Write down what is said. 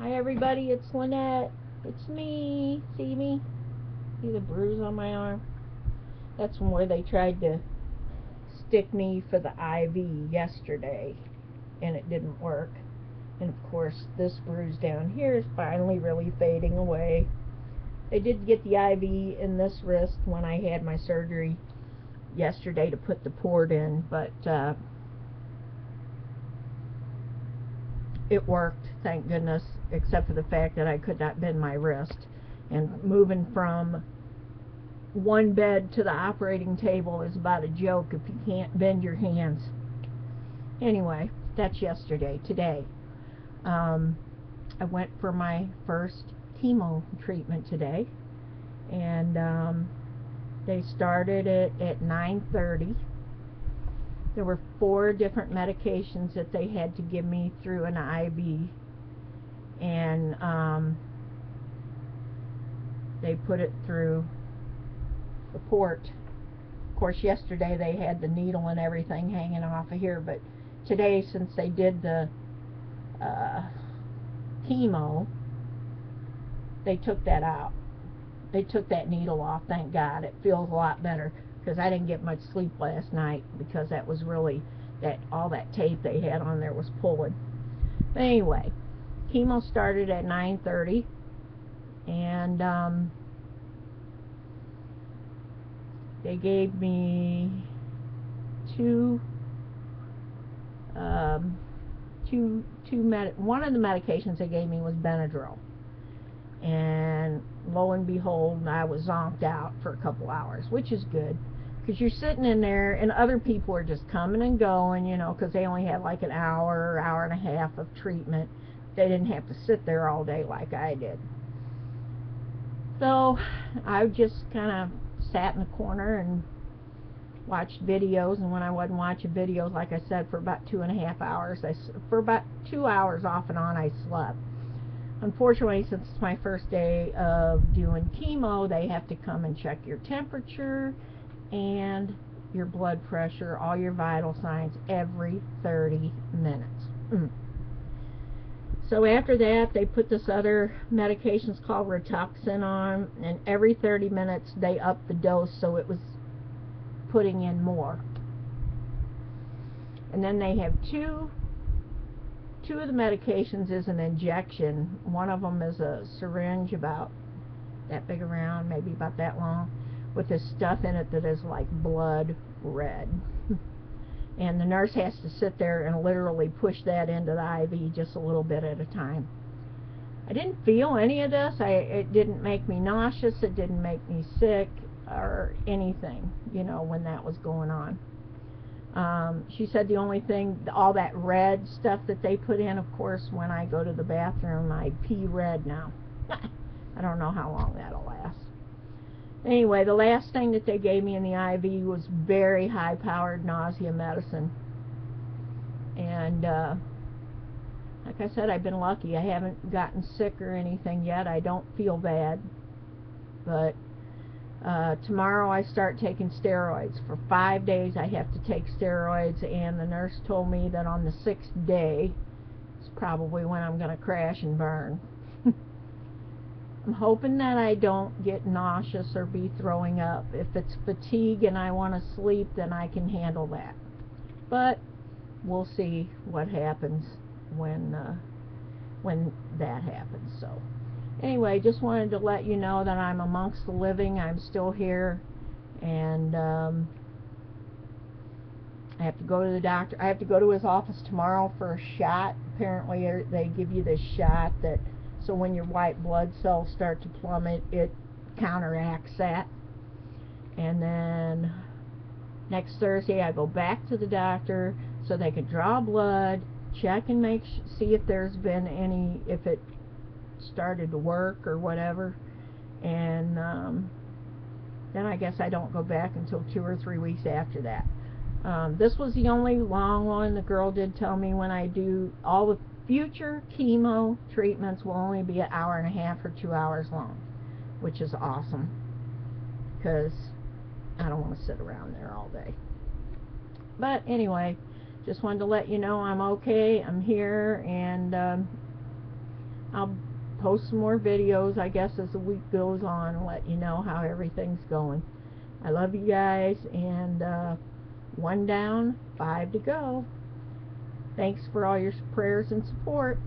Hi everybody, it's Lynette. It's me. See me? See the bruise on my arm? That's from where they tried to stick me for the IV yesterday and it didn't work. And of course this bruise down here is finally really fading away. They did get the IV in this wrist when I had my surgery yesterday to put the port in, but it worked, thank goodness, except for the fact that I could not bend my wrist. And moving from one bed to the operating table is about a joke if you can't bend your hands. Anyway, that's yesterday. Today, I went for my first chemo treatment today, and they started it at 9:30. There were 4 different medications that they had to give me through an IV, and they put it through the port. Of course, yesterday they had the needle and everything hanging off of here, but today, since they did the chemo, they took that out. They took that needle off, thank God. It feels a lot better, because I didn't get much sleep last night because that was really, all that tape they had on there was pulling. But anyway, chemo started at 9:30, and they gave me one of the medications they gave me was Benadryl, and lo and behold, I was zonked out for a couple hours, which is good, because you're sitting in there and other people are just coming and going, you know, because they only had like an hour and a half of treatment. They didn't have to sit there all day like I did. So I just kind of sat in the corner and watched videos, and when I wasn't watching videos, like I said, for about 2.5 hours, for about 2 hours off and on, I slept. Unfortunately, since it's my first day of doing chemo, they have to come and check your temperature and your blood pressure, all your vital signs, every 30 minutes. So after that, they put this other medications called Rituxan on, and every 30 minutes they upped the dose, so it was putting in more. And then they have two of the medications is an injection. One of them is a syringe about that big around, maybe about that long, with this stuff in it that is like blood red. And the nurse has to sit there and literally push that into the IV just a little bit at a time. I didn't feel any of this. It didn't make me nauseous. It didn't make me sick or anything, you know, when that was going on. She said the only thing, all that red stuff that they put in, of course, when I go to the bathroom, I pee red now. I don't know how long that'll last. Anyway, the last thing that they gave me in the IV was very high-powered nausea medicine. And like I said, I've been lucky. I haven't gotten sick or anything yet. I don't feel bad. But tomorrow I start taking steroids. For 5 days I have to take steroids, and the nurse told me that on the 6th day is probably when I'm going to crash and burn. I'm hoping that I don't get nauseous or be throwing up. If it's fatigue and I want to sleep, then I can handle that. But we'll see what happens when that happens. So anyway, just wanted to let you know that I'm amongst the living. I'm still here, and I have to go to the doctor. I have to go to his office tomorrow for a shot. Apparently they give you this shot that, so when your white blood cells start to plummet, it counteracts that. And then next Thursday I go back to the doctor so they can draw blood, check and see if there's been any, if it started to work or whatever. And then I guess I don't go back until 2 or 3 weeks after that. This was the only long one. The girl did tell me when I do all the future chemo treatments will only be 1.5 hours or 2 hours long, which is awesome, because I don't want to sit around there all day. But anyway, just wanted to let you know I'm okay. I'm here, and I'll post some more videos, I guess, as the week goes on and let you know how everything's going. I love you guys, and 1 down, 5 to go. Thanks for all your prayers and support.